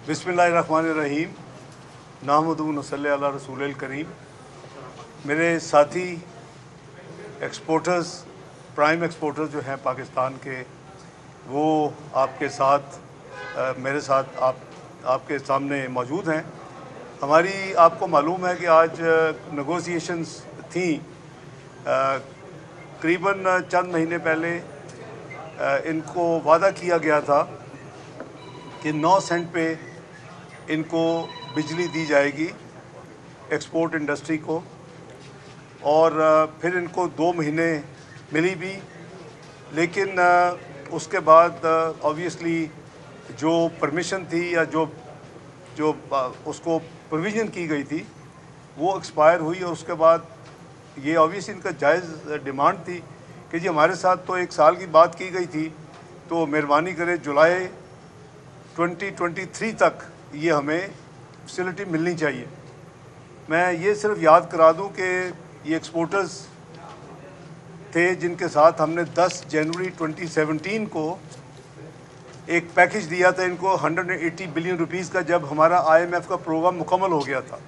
बिस्मिल्लाहिर्रहमानिर्रहीम नाहमदु व नसल्ली अला रसूलिल करीम। मेरे साथी एक्सपोर्टर्स, प्राइम एक्सपोर्टर्स जो हैं पाकिस्तान के, वो आपके साथ मेरे साथ आपके सामने मौजूद हैं। हमारी आपको मालूम है कि आज नेगोशिएशंस थी। करीबन चंद महीने पहले इनको वादा किया गया था कि 9 सेंट पे इनको बिजली दी जाएगी एक्सपोर्ट इंडस्ट्री को, और फिर इनको 2 महीने मिली भी। लेकिन उसके बाद ऑब्वियसली जो परमिशन थी या जो उसको प्रोविज़न की गई थी वो एक्सपायर हुई, और उसके बाद ये ऑब्वियसली इनका जायज़ डिमांड थी कि जी हमारे साथ तो 1 साल की बात की गई थी, तो मेहरबानी करें जुलाई 2023 तक ये हमें फैसिलिटी मिलनी चाहिए। मैं ये सिर्फ याद करा दूं कि ये एक्सपोर्टर्स थे जिनके साथ हमने 10 जनवरी 2017 को एक पैकेज दिया था इनको 180 बिलियन रुपीस का, जब हमारा IMF का प्रोग्राम मुकम्मल हो गया था।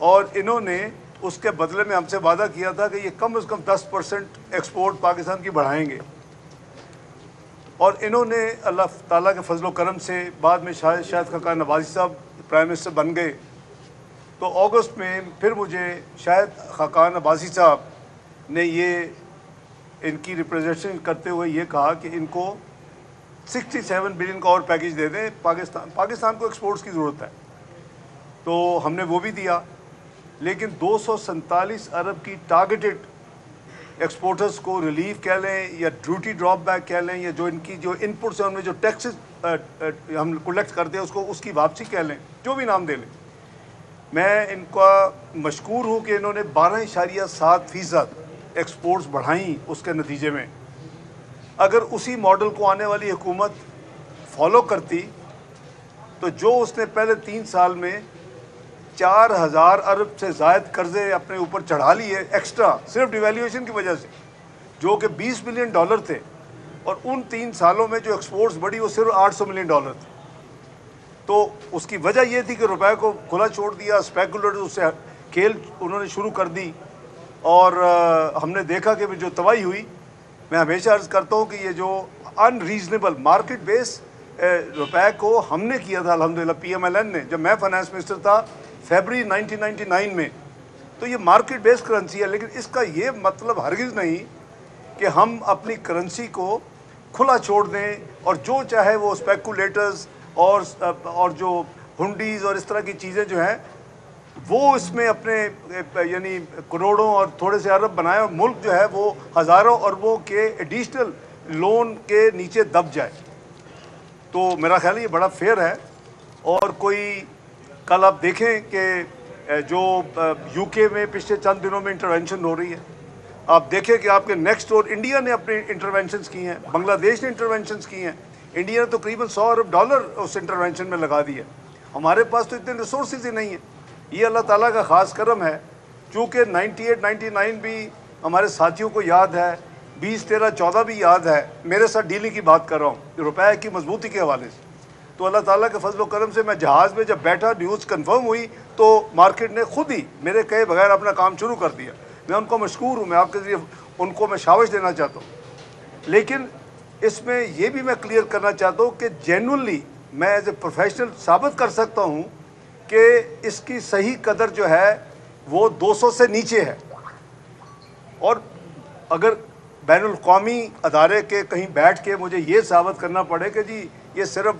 और इन्होंने उसके बदले में हमसे वादा किया था कि ये कम से कम 10% एक्सपोर्ट पाकिस्तान की बढ़ाएंगे। और इन्होंने अल्लाह ताला के फजल करम से बाद में शाहिद खाकान नवाज़ी साहब प्राइम मिनिस्टर बन गए, तो अगस्त में फिर मुझे शाहिद खाकान नवाज़ी साहब ने ये इनकी रिप्रेजेंटेशन करते हुए ये कहा कि इनको 67 बिलियन का और पैकेज दे दें, पाकिस्तान को एक्सपोर्ट्स की ज़रूरत है। तो हमने वो भी दिया, लेकिन 247 अरब की टारगेटेड एक्सपोर्टर्स को रिलीफ कह लें या ड्यूटी ड्रॉप बैक कह लें, या जो इनकी जो इनपुट्स हैं उनमें जो टैक्सेस हम कलेक्ट करते हैं उसकी वापसी कह लें, जो भी नाम दे लें। मैं इनका मशकूर हूँ कि इन्होंने 12.7% एक्सपोर्ट्स बढ़ाई। उसके नतीजे में अगर उसी मॉडल को आने वाली हुकूमत फॉलो करती तो जो उसने पहले 3 साल में 4000 अरब से ज़ायद कर्जे अपने ऊपर चढ़ा लिए एक्स्ट्रा, सिर्फ डिवैल्यूएशन की वजह से, जो कि $20 बिलियन थे, और उन 3 सालों में जो एक्सपोर्ट्स बढ़ी वो सिर्फ $800 मिलियन थे। तो उसकी वजह ये थी कि रुपए को खुला छोड़ दिया, स्पेकुलेटर्स उससे खेल उन्होंने शुरू कर दी, और हमने देखा कि जो तबाही हुई। मैं हमेशा अर्ज़ करता हूँ कि ये जो अनरीजनेबल मार्केट बेस रुपए को हमने किया था अल्हम्दुलिल्लाह PMLN ने, जब मैं फाइनेंस मिनिस्टर था फरवरी 1999 में, तो ये मार्केट बेस्ड करेंसी है। लेकिन इसका ये मतलब हरगिज़ नहीं कि हम अपनी करेंसी को खुला छोड़ दें और जो चाहे वो स्पेकुलेटर्स और जो हुंडीज़ और इस तरह की चीज़ें जो हैं वो इसमें अपने यानी करोड़ों और थोड़े से अरब बनाए, और मुल्क जो है वो हज़ारों अरबों के एडिशनल लोन के नीचे दब जाए। तो मेरा ख्याल ये बड़ा फेयर है। और कोई कल आप देखें कि जो UK में पिछले चंद दिनों में इंटरवेंशन हो रही है, आप देखें कि आपके नेक्स्ट डोर इंडिया ने अपने इंटरवेंशंस की हैं, बांग्लादेश ने इंटरवेंशंस की हैं। इंडिया ने तो करीबन $100 अरब उस इंटरवेंशन में लगा दिए। हमारे पास तो इतने रिसोर्सेज ही नहीं है। ये अल्लाह ताला का ख़ास करम है। चूँकि 98-99 भी हमारे साथियों को याद है, 2013-14 भी याद है। मेरे साथ डीलिंग की बात कर रहा हूँ रुपए की मजबूती के हवाले से। तो अल्लाह ताला के फजल करम से मैं जहाज़ में जब बैठा, न्यूज़ कंफर्म हुई, तो मार्केट ने खुद ही मेरे कहे बगैर अपना काम शुरू कर दिया। मैं उनको मशकूर हूँ, मैं आपके ज़रिए उनको मैं शाबाश देना चाहता हूँ। लेकिन इसमें यह भी मैं क्लियर करना चाहता हूँ कि जेन्युइनली मैं एज ए प्रोफेशनल साबित कर सकता हूँ कि इसकी सही कदर जो है वो 200 से नीचे है। और अगर बैनुल क़ौमी अदारे के कहीं बैठ के मुझे ये साबित करना पड़े कि जी ये सिर्फ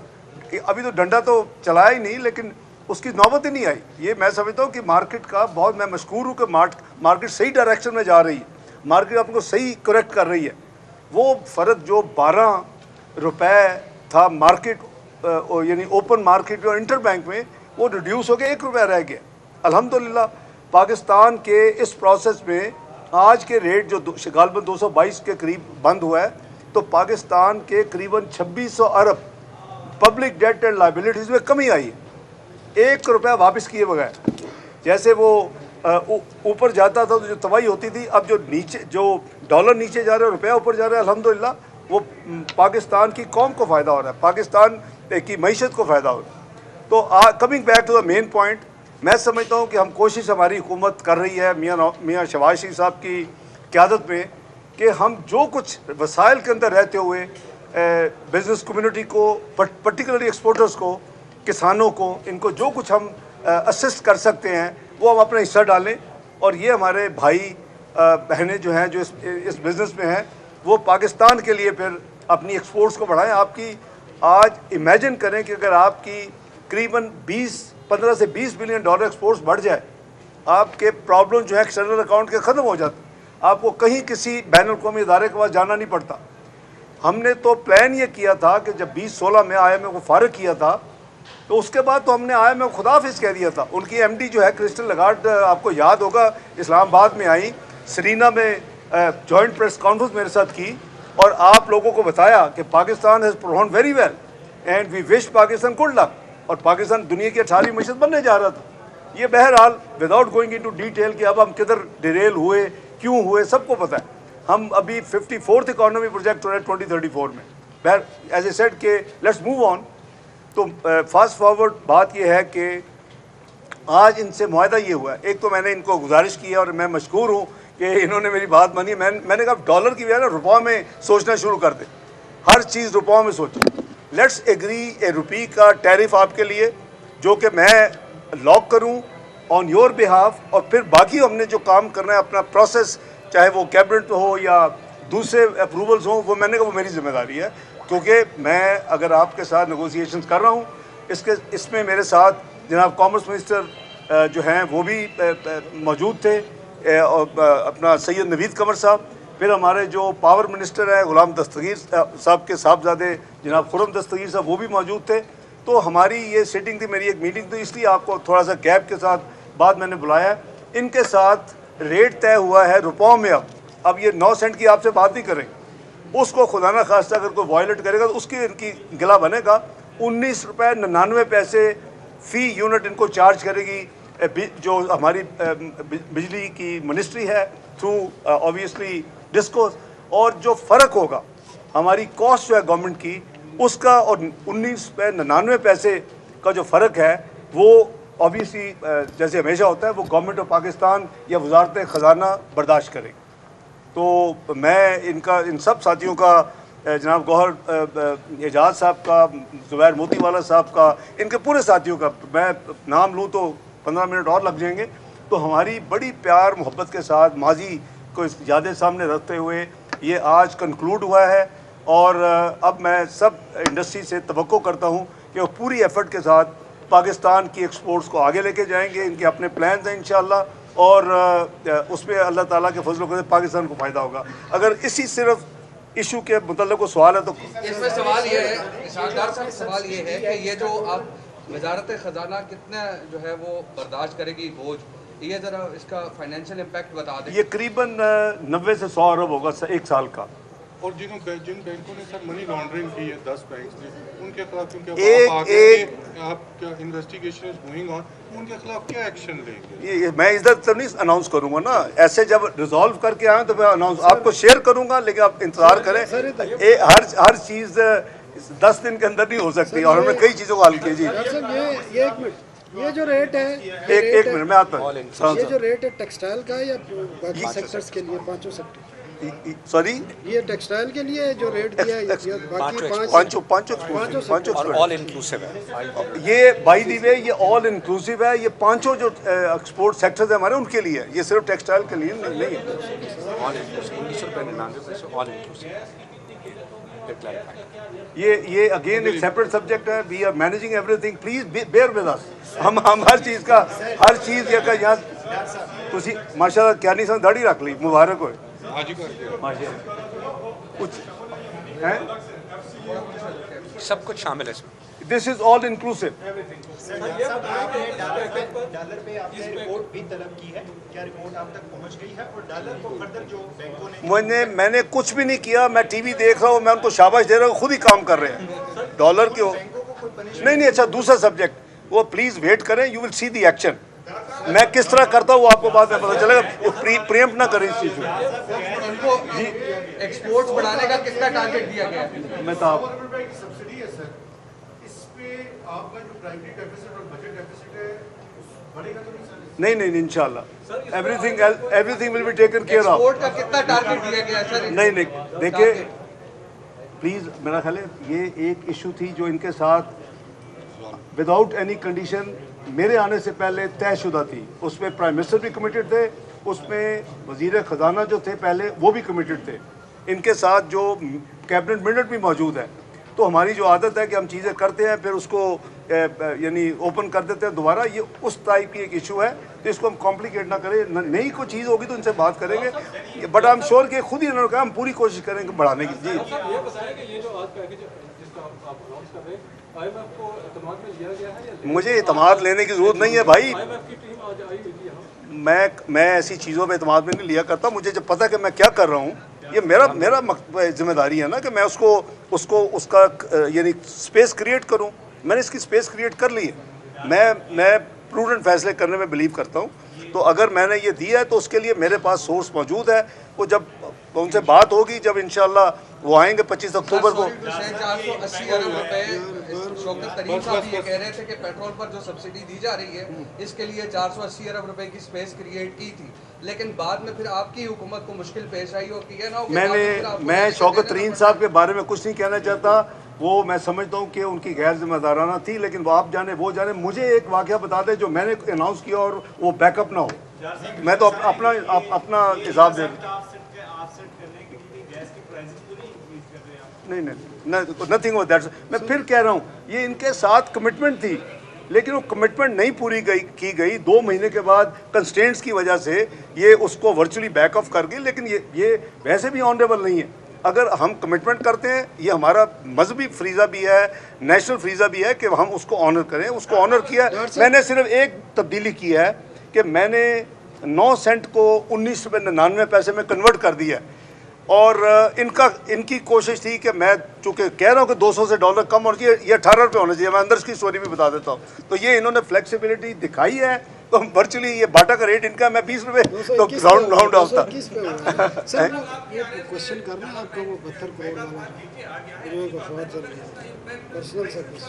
अभी तो डंडा तो चलाया ही नहीं, लेकिन उसकी नौबत ही नहीं आई, ये मैं समझता हूँ कि मार्केट का बहुत मैं मशकूर हूँ कि मार्केट सही डायरेक्शन में जा रही है, मार्केट आपको सही करेक्ट कर रही है। वो फ़र्क जो 12 रुपए था मार्केट यानी ओपन मार्केट में और इंटर बैंक में, वो रिड्यूस हो के 1 रुपया रह गया। अल्हम्दुलिल्लाह पाकिस्तान के इस प्रोसेस में आज के रेट जो गालबन 222 के करीब बंद हुआ है, तो पाकिस्तान के करीबन 2600 अरब पब्लिक डेट एंड लाइबिलिटीज़ में कमी आई है, 1 रुपया वापस किए बगैर। जैसे वो ऊपर जाता था तो जो तबाही होती थी, अब जो डॉलर नीचे जा रहा है, रुपया ऊपर जा रहा है, अल्हम्दुलिल्लाह वो पाकिस्तान की कौम को फ़ायदा हो रहा है, पाकिस्तान की मईशत को फ़ायदा हो रहा है। تو coming back to the main point, میں سمجھتا ہوں کہ ہم کوشش ہماری حکومت کر رہی ہے میاں شہباز شریف صاحب کی قیادت میں کہ ہم جو کچھ وسائل کے اندر رہتے ہوئے بزنس کمیونٹی کو, پرٹیکولرلی ایکسپورٹرز کو, کسانوں کو, ان کو جو کچھ ہم اسسٹ کر سکتے ہیں وہ ہم اپنا حصہ ڈالیں. اور یہ ہمارے بھائی بہنیں جو ہیں جو اس بزنس میں ہیں وہ پاکستان کے لیے پھر اپنی ایکسپورٹس کو بڑھائیں. آپ کی آج امیجن کریں کہ اگر آپ کی قریباً 15 سے 20 بلین ڈالر ایکسپورٹس بڑھ جائے, آپ کے پرابلم جو ہے ایکسٹرنل اکاؤنٹ کے ختم ہو جاتے, آپ کو کہیں کسی بین الاقوامی ادارے کے پاس جانا نہیں پڑتا. ہم نے تو پلان یہ کیا تھا کہ جب 2016 میں IMF کو فارغ کیا تھا تو اس کے بعد تو ہم نے IMF کو خداحافظ کہہ دیا تھا. ان کی MD جو ہے کرسٹل لگارڈ, آپ کو یاد ہوگا, اسلام آباد میں آئی, سرینا میں جوائنٹ پریس کانفرنس میرے ساتھ کی اور آپ لوگوں کو بتایا کہ Pakistan has performed very well and we wish Pakistan good luck, اور پاکستان دنیا کی 18ویں معیشت بننے جا رہا تھا. یہ بہرحال وداؤٹ گوئنگ انٹو ڈیٹیل کہ اب ہم کدھر ڈیریل ہوئے, کیوں ہوئے, سب کو پتہ ہے. ہم ابھی 54th اکانومی پروجیکٹ ہو رہا ہے 2034 میں. بہر ایز اے سیٹ کہ لیٹس موو آن. تو فاسٹ فارورڈ بات یہ ہے کہ آج ان سے معاہدہ یہ ہوا ہے. ایک تو میں نے ان کو گزارش کی ہے اور میں مشکور ہوں کہ انہوں نے میری بات مانی. میں نے کہا ڈالر کی بجائے نا روپے میں سوچنا شروع کر دیں, ہر چیز روپوں میں سوچیں. لیٹس ایگری اے روپی کا ٹیرف آپ کے لیے جو کہ میں لاک کروں آن یور بہاف, اور پھر باقی ہم نے جو کام کرنا ہے اپنا پروسیس, چاہے وہ کیبنٹ ہو یا دوسرے اپروولز ہوں, وہ میں نے کہا وہ میری ذمہ داری ہے. کیونکہ میں اگر آپ کے ساتھ نیگوسیشنز کر رہا ہوں, اس میں میرے ساتھ جناب کامرس منسٹر جو ہیں وہ بھی موجود تھے, اپنا سید نوید قمر صاحب, پھر ہمارے جو پاور منسٹر ہیں غلام دستگیر صاحب کے صاحبزادے جناب خرم دستگیر صاحب وہ بھی موجود تھے. تو ہماری یہ سیٹنگ تھی, میری ایک میٹنگ تھی, اس لیے آپ کو تھوڑا سا گیپ کے ساتھ بعد میں نے بلایا. ان کے ساتھ ریٹ طے ہوا ہے روپوں میں. اب یہ 9 سینٹ کی آپ سے بات نہیں کریں, اس کو خدا نہ خواستہ اگر کوئی وائلیٹ کرے گا تو اس کی ان کی گلا بنے گا. 19.99 فی یونٹ ان کو چارج کرے گی جو ہماری بجلی کی منسٹری ہے تھرو اوبیسلی ڈسکوز. اور جو فرق ہوگا ہماری کاسٹ جو ہے گورنمنٹ کی اس کا, اور 19.99 کا جو فرق ہے وہ اوبیسلی جیسے ہمیشہ ہوتا ہے وہ گورنمنٹ آف پاکستان یا وزارت خزانہ برداشت کرے. تو میں ان سب ساتھیوں کا, جناب گوہر اعجاز صاحب کا, زبیر موتی والا صاحب کا, ان کے پورے ساتھیوں کا, میں نام لوں تو 15 منٹ اور لگ جائیں گے. تو ہماری بڑی پیار محبت کے ساتھ ماضی کو یادیں سامنے رکھتے ہوئے یہ آج کنکلوڈ ہوا ہے. اور اب میں سب انڈسٹری سے توقع کرتا ہوں کہ وہ پوری ایفرٹ کے ساتھ پاکستان کی ایکسپورٹس کو آگے لے کے جائیں گے. ان کے اپنے پلانز ہیں انشاءاللہ, اور اس میں اللہ تعالیٰ کے فضل و کرم سے پاکستان کو فائدہ ہوگا. اگر اسی صرف ایشو کے متعلق کوئی سوال ہے تو اس میں سوال یہ ہے, اسحاق صاحب سوال یہ ہے کہ یہ جو اب وزارت خزانہ کتنا جو ہے وہ برداشت کرے گی بوجھ, یہ ذرا اس کا فائنینشیل امپیکٹ بتا دیں. یہ قریباً 90 سے 100 ارب ہوگا ایک سال کا. اور جن بینکوں نے سر منی لانڈرنگ کی ہے 10 بینکس نے, ان کے خلاف کیونکہ آپ کیا انویسٹیگیشن از گوئنگ آن, ان کے خلاف کیا ایکشن لیں گے؟ یہ میں ادھر تو نہیں اناؤنس کروں گا نا, ایسے جب ریزالو کر کے آئیں تو میں اناؤنس آپ کو شیئر کروں گا, لیکن آپ انتظار کریں. ہر چیز 10 دن کے اندر نہیں ہو سکتی, اور ہم نے کئی چیزوں کو حل کی. جی یہ ایک منٹ, یہ جو ریٹ ہے ایک منٹ میں آتا ہوں. یہ جو ریٹ ہے ٹیکسٹائل کا یا باقی سیکٹرز کے لیے, پانچوں سیکٹر, سوری یہ ٹیکسٹائل کے لیے جو ریٹ دیا ہے پانچوں آل انکلوسیو ہے. یہ بائی دی وے یہ آل انکلوسیو ہے. یہ پانچوں جو ایکسپورٹ سیکٹرز ہیں ہمارے ان کے لیے ہے, یہ صرف ٹیکسٹائل کے لیے نہیں ہے. All inclusive 1999 all inclusive. یہ اگین ایک سیپریٹ سبجیکٹ ہے. We are managing everything, please bear with us. ہم ہر چیز یہ کہ یہاں تسی ماشاء اللہ کیا نہیں سن داڑھی رکھ لی, مبارک ہوئے. کچھ ہیں سب کچھ شامل ہے اس میں. دس از آل انکلوسیو. ڈالر پہ آپ نے رپورٹ بھی طلب کی ہے, کیا رپورٹ آپ تک پہنچ گئی ہے؟ اور ڈالر کو فردر جو بینکوں نے میں نے کچھ بھی نہیں کیا, میں ٹی وی دیکھ رہا ہوں, میں ان کو شاباش دے رہا ہوں, خود ہی کام کر رہے ہیں. ڈالر کی نہیں, اچھا دوسرا سبجیکٹ, وہ پلیز ویٹ کریں, you will see the action. میں کس طرح کرتا ہوں آپ کو بعد میں پتہ چلے گا. پریمپٹ نہ کریں اس چیز ان کو ایکسپورٹس بڑھانے کا کتنا ٹارگیٹ دیا گیا ہے؟ میں تو آپ पे आपका जो प्राइमरी डेफिसिट और बजट डेफिसिट है बढ़ेगा तो नहीं सर? नहीं नहीं इंशाल्लाह everything will be taken care of. Export का कितना टारगेट दिया गया है सर? नहीं देखिए प्लीज़, मेरा ख्याल है ये एक इशू थी जो इनके साथ विदाउट एनी कंडीशन मेरे आने से पहले तयशुदा थी। उसमें प्राइम मिनिस्टर भी कमिटेड थे, उसमें वज़ीर ख़जाना जो थे पहले वो भी कमिटेड थे, इनके साथ जो कैबिनेट मिनट भी मौजूद है। तो हमारी जो आदत है कि हम चीज़ें करते हैं फिर उसको यानी ओपन कर देते हैं दोबारा, ये उस टाइप की एक इशू है, तो इसको हम कॉम्प्लिकेट ना करें। नई कोई चीज़ होगी तो इनसे बात करेंगे, बट आई एम श्योर कि खुद ही इन्होंने कहा हम पूरी कोशिश करेंगे बढ़ाने की। जी ये बताएं कि ये जो आज पैकेज जिसका आप अनाउंस कर रहे हैं, IMF को एतमाद में लिया गया है या मुझे एतमाद लेने की ज़रूरत नहीं है भाई, IMF की टीम आज आई हुई थी यहाँ? मैं ऐसी चीज़ों में एतमाद में नहीं लिया करता। मुझे जब पता कि मैं क्या कर रहा हूँ, ये मेरा जिम्मेदारी है ना कि मैं उसका यानी स्पेस क्रिएट करूँ। मैंने इसकी स्पेस क्रिएट कर ली है। मैं प्रूडेंट फैसले करने में बिलीव करता हूँ, तो अगर मैंने ये दिया है तो उसके लिए मेरे पास सोर्स मौजूद है। वो जब उनसे बात होगी, जब इंशाल्लाह वो आएंगे 25 अक्टूबर को। 480 अरब रुपए शौकत तरीन साहब भी ये कह रहे थे कि पेट्रोल पर जो सब्सिडी दी जा रही है इसके लिए 480 अरब रुपए की स्पेस क्रिएट की थी, लेकिन बाद में फिर आपकी हुकूमत को मुश्किल पेश आई हो कि मैं शौकत तरीन साहब के बारे में कुछ नहीं कहना चाहता। वो मैं समझता हूँ कि उनकी गैर जिम्मेदाराना थी, लेकिन वो आप जाने वो जाने। मुझे एक वाक़या बता दें जो मैंने अनाउंस किया और वो बैकअप ना हो, मैं तो अपना हिसाब दे। नहीं नथिंग ऑफ दैट। मैं फिर कह रहा हूँ ये इनके साथ कमिटमेंट थी, लेकिन वो कमिटमेंट नहीं पूरी की गई। 2 महीने के बाद कंस्ट्रेंट्स की वजह से ये उसको वर्चुअली बैक ऑफ कर गई, लेकिन ये वैसे भी ऑनरेबल नहीं है। अगर हम कमिटमेंट करते हैं, ये हमारा मजहबी फ्रीज़ा भी है, नेशनल फ्रीज़ा भी है कि हम उसको ऑनर करें। उसको ऑनर किया। मैंने सिर्फ एक तब्दीली की है कि मैंने 9 सेंट को 19 रुपये 99 पैसे में कन्वर्ट कर दिया, और इनकी कोशिश थी कि मैं चूँकि कह रहा हूँ कि 200 से डॉलर कम होना चाहिए, ये 18 रुपये होना चाहिए। मैं अंदर की स्टोरी भी बता देता हूँ। तो ये इन्होंने फ्लेक्सिबिलिटी दिखाई है, तो वर्चुअली ये बाटा का रेट इनका मैं 20 रुपये तो राउंड ऑफ था। सर ये क्वेश्चन करना है आपका, वो 72 करोड़ वाला जो एक अफवाह चल रही है personal service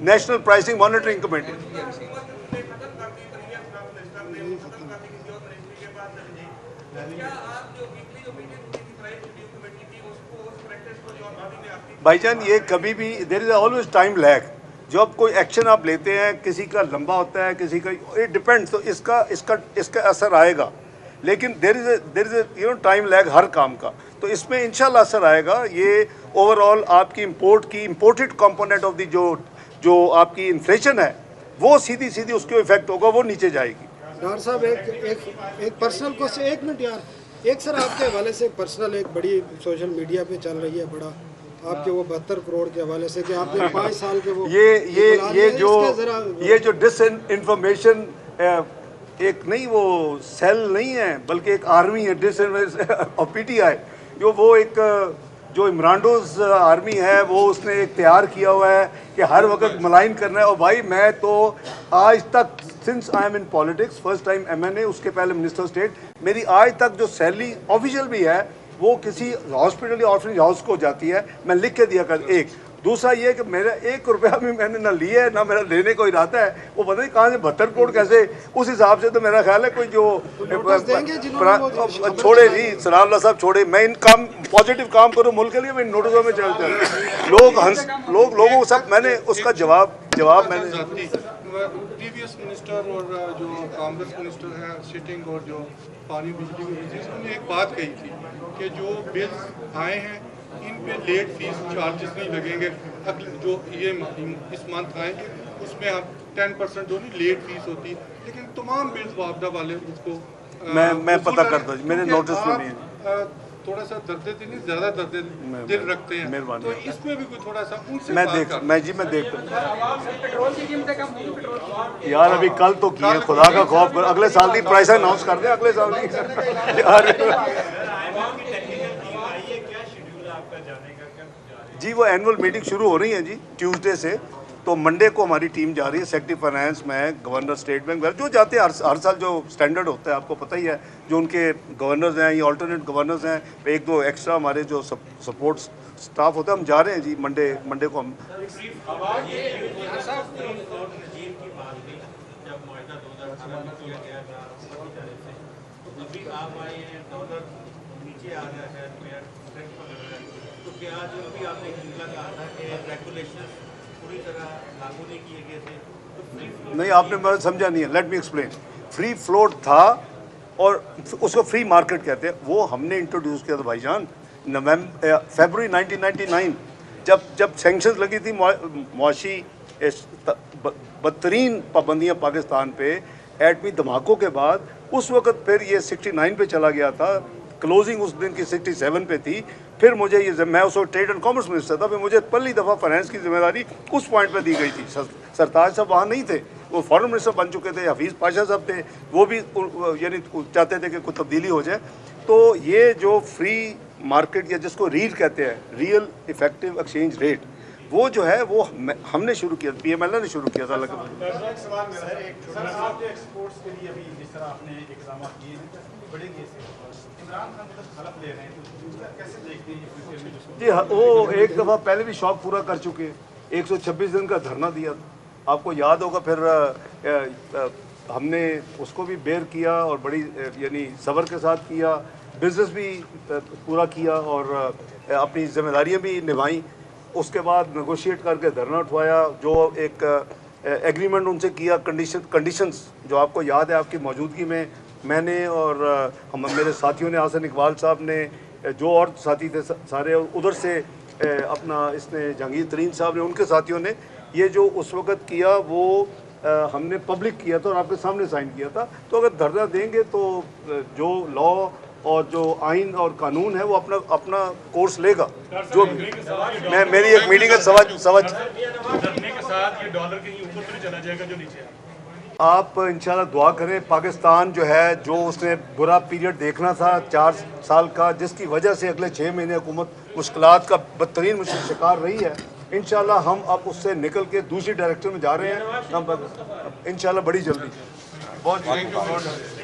national pricing monitoring committee. भाईजान ये कभी भी there is always time lag. जब कोई एक्शन आप लेते हैं, किसी का लंबा होता है, किसी का इट डिपेंड्स, तो इसका असर आएगा, लेकिन देयर इज टाइम लैग हर काम का। तो इसमें इंशाल्लाह असर आएगा। ये ओवरऑल आपकी इम्पोर्टेड कंपोनेंट ऑफ दी जो आपकी इन्फ्लेशन है, वो सीधी उसके इफेक्ट होगा, वो नीचे जाएगी। डॉक्टर साहब एक पर्सनल क्वेश्चन, 1 मिनट यार। एक सर आपके हवाले से पर्सनल एक बड़ी सोशल मीडिया पे चल रही है बड़ा आपके वो 72 करोड़ के हवाले से कि आपने 5 साल के वो ये जो डिस इन्फॉर्मेशन एक नहीं, वो सेल नहीं है बल्कि एक आर्मी है डिस और PTI, वो एक जो इमरानडोज आर्मी है, वो उसने एक तैयार किया हुआ है कि हर वक्त मलाइन करना है। और भाई मैं तो आज तक since I am in politics, first time MNA, उसके पहले मिनिस्टर स्टेट, मेरी आज तक जो सैलरी ऑफिशियल भी है वो किसी हॉस्पिटल या ऑर्फनेज हाउस को जाती है, मैं लिख के दिया कर। एक दूसरा ये कि मेरा 1 रुपया भी मैंने ना लिया है, ना मेरा लेने को इरादा है। वो पता नहीं कहाँ से 72 करोड़ कैसे, उस हिसाब से तो मेरा ख्याल है कोई जो छोड़े नहीं, सलाम साहब छोड़े। मैं इन काम पॉजिटिव काम करूँ मुल्क के लिए, मैं इन नोटिसों में चल लोगों को सब मैंने उसका जवाब मैंने प्रीवियस मिनिस्टर और जो कांग्रेस मिनिस्टर है सिटिंग और जो पानी बिजली की वजह से उन्होंने एक बात कही थी कि जो बिल्स आए हैं इन पे लेट फीस चार्जेस नहीं लगेंगे। अगले जो ये इस मंथ आएंगे उसमें हम 10% जो नहीं लेट फीस होती, लेकिन तमाम बिल्स वापदा वाले उसको मैं पता करता हूँ, मेरे नोटिस में नहीं है। थोड़ा सा दर्द नहीं, ज़्यादा दर्द दिल रखते हैं, मेहरबानी। तो इसमें भी कोई थोड़ा सा उनसे मैं देखता यार, अभी कल तो किया, खुदा का खौफ कर, अगले साल की प्राइस अनाउंस कर दे, अगले साल की यार। जी वो एनुअल मीटिंग शुरू हो रही है जी ट्यूसडे से, تو منڈے کو ہماری ٹیم جا رہی ہے, سیکٹری فائنانس, میں, گورنر اسٹیٹ بینک, جو جاتے ہیں ہر سال جو اسٹینڈرڈ ہوتا ہے آپ کو پتہ ہی ہے, جو ان کے گورنرز ہیں یا آلٹرنیٹ گورنرز ہیں, ایک دو ایکسٹرا ہمارے جو سپورٹ اسٹاف ہوتا ہے, ہم جا رہے ہیں جی منڈے کو ہم. نہیں, آپ نے سمجھا نہیں ہے, let me explain. Free float تھا اور اس کو فری مارکیٹ کہتے ہیں, وہ ہم نے انٹروڈیوس کیا تھا بھائی جان فیبروری 1999 جب سینکشنز لگی تھی معاشی بدترین پابندیاں پاکستان پہ ایٹمی دھماکوں کے بعد. اس وقت پھر یہ 69 پہ چلا گیا تھا, کلوزنگ اس دن کی 67 پہ تھی. پھر مجھے یہ, میں اس وقت ٹریڈ اینڈ کامرس منسٹر تھا, پھر مجھے پہلی دفعہ فائنانس کی ذمہ داری اس پوائنٹ پہ دی گئی تھی. سرتاج صاحب وہاں نہیں تھے, وہ فارن منسٹر بن چکے تھے. حفیظ پاشا صاحب تھے, وہ بھی یعنی چاہتے تھے کہ کوئی تبدیلی ہو جائے. تو یہ جو فری مارکیٹ یا جس کو ریل کہتے ہیں, ریئل افیکٹو ایکسچینج ریٹ, وہ جو ہے وہ ہم نے شروع کیا, پی ایم ایل اے نے شروع کیا تھا. جی وہ ایک دفعہ پہلے بھی شوق پورا کر چکے, 126 دن کا دھرنا دیا, آپ کو یاد ہوگا. پھر ہم نے اس کو بھی بیئر کیا اور بڑی یعنی صبر کے ساتھ کیا, بزنس بھی پورا کیا اور اپنی ذمہ داریاں بھی نبھائیں. اس کے بعد نیگوشیٹ کر کے دھرنا اٹھوایا, جو ایک ایگریمنٹ ان سے کیا, کنڈیشنز جو آپ کو یاد ہے آپ کی موجودگی میں نے اور میرے ساتھیوں نے, حسن اقبال صاحب نے, جو اور ساتھی تھے سارے, ادھر سے اپنا اس نے جہانگیر ترین صاحب نے, ان کے ساتھیوں نے یہ جو اس وقت کیا وہ ہم نے پبلک کیا تھا اور آپ کے سامنے سائن کیا تھا. تو اگر دھرنا دیں گے تو جو لا اور جو آئین اور قانون ہے وہ اپنا کورس لے گا. جو میری ایک میٹنگ ہے سوا آپ انشاءاللہ دعا کریں. پاکستان جو ہے, جو اس نے برا پیریڈ دیکھنا تھا 4 سال کا, جس کی وجہ سے اگلے 6 مہینے حکومت مشکلات کا بدترین شکار رہی ہے, انشاءاللہ ہم اب اس سے نکل کے دوسری ڈائریکشن میں جا رہے ہیں. ہم انشاءاللہ بڑی جلدی. بہت